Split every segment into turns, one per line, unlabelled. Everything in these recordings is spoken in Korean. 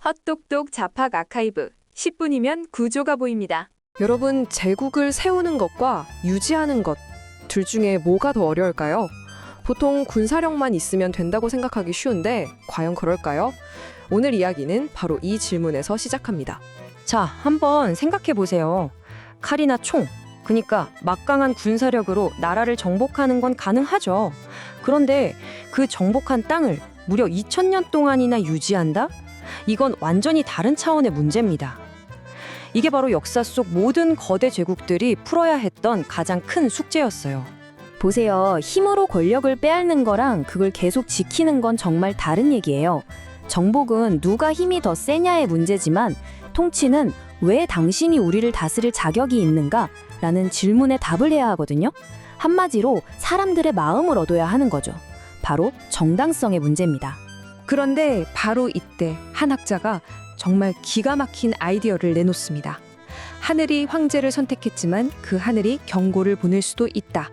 헛똑똑 잡학 아카이브 10분이면 구조가 보입니다.
여러분, 제국을 세우는 것과 유지하는 것, 둘 중에 뭐가 더 어려울까요? 보통 군사력만 있으면 된다고 생각하기 쉬운데 과연 그럴까요? 오늘 이야기는 바로 이 질문에서 시작합니다.
자, 한번 생각해 보세요. 칼이나 총, 그러니까 막강한 군사력으로 나라를 정복하는 건 가능하죠. 그런데 그 정복한 땅을 무려 2000년 동안이나 유지한다? 이건 완전히 다른 차원의 문제입니다. 이게 바로 역사 속 모든 거대 제국들이 풀어야 했던 가장 큰 숙제였어요.
보세요. 힘으로 권력을 빼앗는 거랑 그걸 계속 지키는 건 정말 다른 얘기예요. 정복은 누가 힘이 더 세냐의 문제지만 통치는 왜 당신이 우리를 다스릴 자격이 있는가? 라는 질문에 답을 해야 하거든요. 한마디로 사람들의 마음을 얻어야 하는 거죠. 바로 정당성의 문제입니다.
그런데 바로 이때 한 학자가 정말 기가 막힌 아이디어를 내놓습니다. 하늘이 황제를 선택했지만 그 하늘이 경고를 보낼 수도 있다.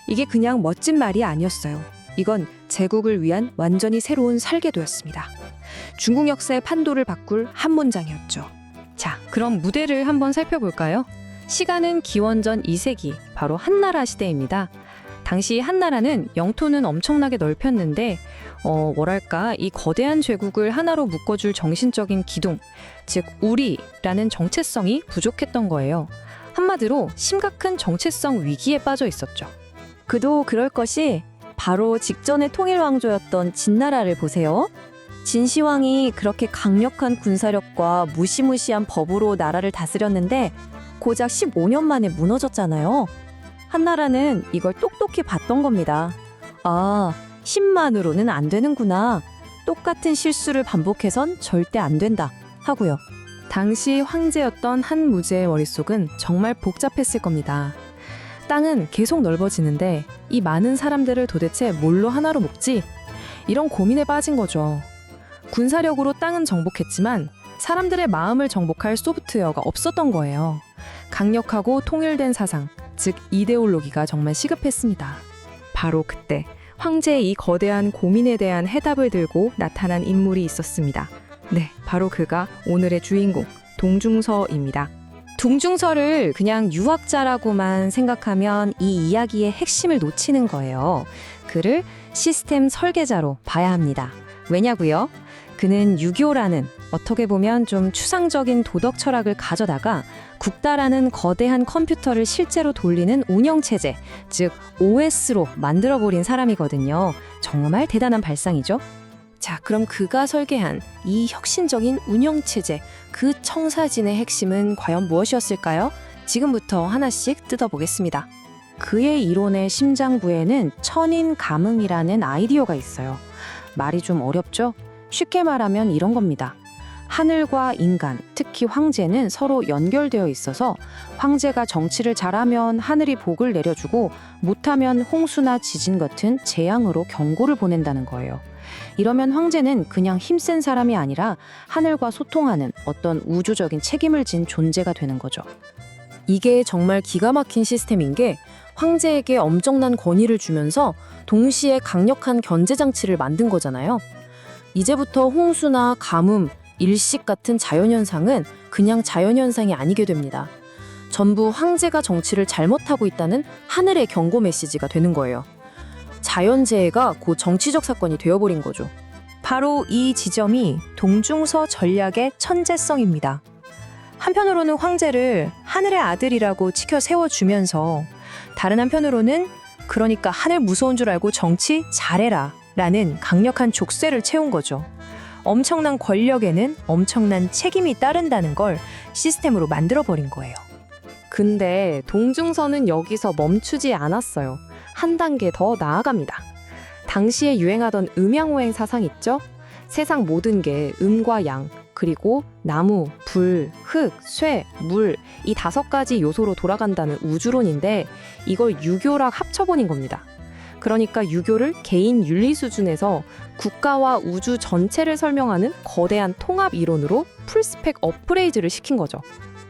이게 그냥 멋진 말이 아니었어요. 이건 제국을 위한 완전히 새로운 설계도였습니다. 중국 역사의 판도를 바꿀 한 문장이었죠.
자, 그럼 무대를 한번 살펴볼까요? 시간은 기원전 2세기, 바로 한나라 시대입니다. 당시 한나라는 영토는 엄청나게 넓혔는데 이 거대한 제국을 하나로 묶어줄 정신적인 기둥, 즉 우리라는 정체성이 부족했던 거예요. 한마디로 심각한 정체성 위기에 빠져 있었죠.
그도 그럴 것이 바로 직전의 통일왕조였던 진나라를 보세요. 진시황이 그렇게 강력한 군사력과 무시무시한 법으로 나라를 다스렸는데 고작 15년 만에 무너졌잖아요. 한나라는 이걸 똑똑히 봤던 겁니다. 아, 힘만으로는 안 되는구나. 똑같은 실수를 반복해선 절대 안 된다. 하고요.
당시 황제였던 한 무제의 머릿속은 정말 복잡했을 겁니다. 땅은 계속 넓어지는데 이 많은 사람들을 도대체 뭘로 하나로 묶지? 이런 고민에 빠진 거죠. 군사력으로 땅은 정복했지만 사람들의 마음을 정복할 소프트웨어가 없었던 거예요. 강력하고 통일된 사상, 즉 이데올로기가 정말 시급했습니다. 바로 그때 황제의 이 거대한 고민에 대한 해답을 들고 나타난 인물이 있었습니다. 네, 바로 그가 오늘의 주인공, 동중서입니다.
동중서를 그냥 유학자라고만 생각하면 이 이야기의 핵심을 놓치는 거예요. 그를 시스템 설계자로 봐야 합니다. 왜냐고요? 그는 유교라는 어떻게 보면 좀 추상적인 도덕 철학을 가져다가 국가라는 거대한 컴퓨터를 실제로 돌리는 운영체제, 즉 OS로 만들어버린 사람이거든요. 정말 대단한 발상이죠.
자, 그럼 그가 설계한 이 혁신적인 운영체제, 그 청사진의 핵심은 과연 무엇이었을까요? 지금부터 하나씩 뜯어보겠습니다.
그의 이론의 심장부에는 천인감응이라는 아이디어가 있어요. 말이 좀 어렵죠? 쉽게 말하면 이런 겁니다. 하늘과 인간, 특히 황제는 서로 연결되어 있어서 황제가 정치를 잘하면 하늘이 복을 내려주고 못하면 홍수나 지진 같은 재앙으로 경고를 보낸다는 거예요. 이러면 황제는 그냥 힘센 사람이 아니라 하늘과 소통하는 어떤 우주적인 책임을 진 존재가 되는 거죠.
이게 정말 기가 막힌 시스템인 게 황제에게 엄청난 권위를 주면서 동시에 강력한 견제장치를 만든 거잖아요. 이제부터 홍수나 가뭄, 일식 같은 자연현상은 그냥 자연현상이 아니게 됩니다. 전부 황제가 정치를 잘못하고 있다는 하늘의 경고 메시지가 되는 거예요. 자연재해가 곧 정치적 사건이 되어버린 거죠.
바로 이 지점이 동중서 전략의 천재성입니다. 한편으로는 황제를 하늘의 아들이라고 치켜 세워주면서 다른 한편으로는 그러니까 하늘 무서운 줄 알고 정치 잘해라 라는 강력한 족쇄를 채운 거죠. 엄청난 권력에는 엄청난 책임이 따른다는 걸 시스템으로 만들어버린 거예요.
근데 동중서는 여기서 멈추지 않았어요. 한 단계 더 나아갑니다. 당시에 유행하던 음양오행 사상 있죠? 세상 모든 게 음과 양, 그리고 나무, 불, 흙, 쇠, 물, 이 5가지 요소로 돌아간다는 우주론인데 이걸 유교랑 합쳐버린 겁니다. 그러니까 유교를 개인 윤리 수준에서 국가와 우주 전체를 설명하는 거대한 통합 이론으로 풀스펙 업그레이드를 시킨 거죠.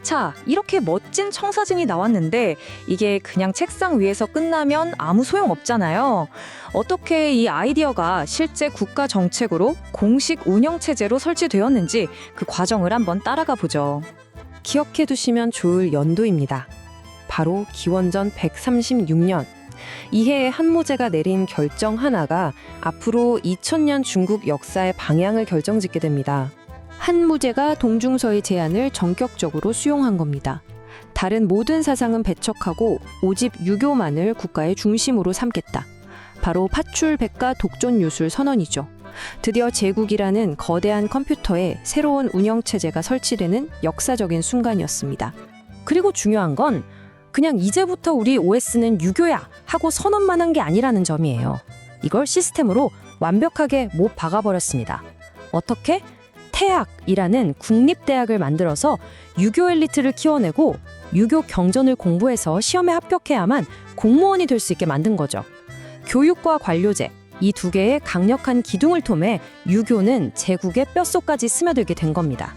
자, 이렇게 멋진 청사진이 나왔는데 이게 그냥 책상 위에서 끝나면 아무 소용 없잖아요. 어떻게 이 아이디어가 실제 국가 정책으로 공식 운영 체제로 설치되었는지 그 과정을 한번 따라가 보죠.
기억해 두시면 좋을 연도입니다. 바로 기원전 136년. 이해의 한무제가 내린 결정 하나가 앞으로 2000년 중국 역사의 방향을 결정짓게 됩니다. 한무제가 동중서의 제안을 전격적으로 수용한 겁니다. 다른 모든 사상은 배척하고 오직 유교만을 국가의 중심으로 삼겠다. 바로 파출백과 독존유술 선언이죠. 드디어 제국이라는 거대한 컴퓨터에 새로운 운영체제가 설치되는 역사적인 순간이었습니다. 그리고 중요한 건 그냥 이제부터 우리 OS는 유교야 하고 선언만 한 게 아니라는 점이에요. 이걸 시스템으로 완벽하게 못 박아버렸습니다. 어떻게? 태학이라는 국립대학을 만들어서 유교 엘리트를 키워내고 유교 경전을 공부해서 시험에 합격해야만 공무원이 될 수 있게 만든 거죠. 교육과 관료제, 이 두 개의 강력한 기둥을 통해 유교는 제국의 뼛속까지 스며들게 된 겁니다.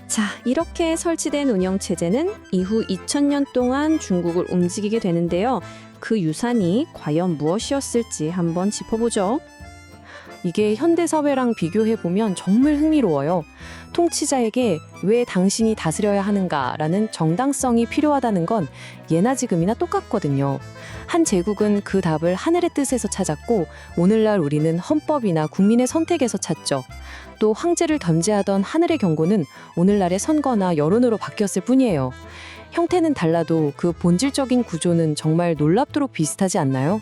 자, 이렇게 설치된 운영체제는 이후 2000년 동안 중국을 움직이게 되는데요. 그 유산이 과연 무엇이었을지 한번 짚어보죠. 이게 현대사회랑 비교해보면 정말 흥미로워요. 통치자에게 왜 당신이 다스려야 하는가라는 정당성이 필요하다는 건 예나 지금이나 똑같거든요. 한 제국은 그 답을 하늘의 뜻에서 찾았고 오늘날 우리는 헌법이나 국민의 선택에서 찾죠. 또 황제를 견제하던 하늘의 경고는 오늘날의 선거나 여론으로 바뀌었을 뿐이에요. 형태는 달라도 그 본질적인 구조는 정말 놀랍도록 비슷하지 않나요?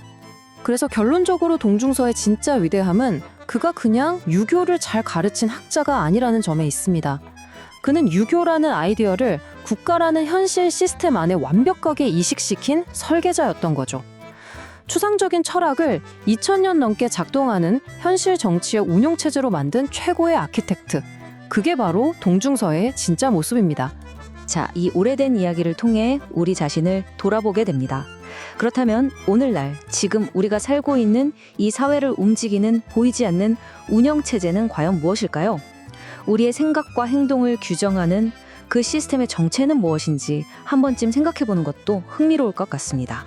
그래서 결론적으로 동중서의 진짜 위대함은 그가 그냥 유교를 잘 가르친 학자가 아니라는 점에 있습니다. 그는 유교라는 아이디어를 국가라는 현실 시스템 안에 완벽하게 이식시킨 설계자였던 거죠. 추상적인 철학을 2000년 넘게 작동하는 현실 정치의 운용체제로 만든 최고의 아키텍트. 그게 바로 동중서의 진짜 모습입니다.
자, 이 오래된 이야기를 통해 우리 자신을 돌아보게 됩니다. 그렇다면 오늘날 지금 우리가 살고 있는 이 사회를 움직이는 보이지 않는 운영체제는 과연 무엇일까요? 우리의 생각과 행동을 규정하는 그 시스템의 정체는 무엇인지 한 번쯤 생각해보는 것도 흥미로울 것 같습니다.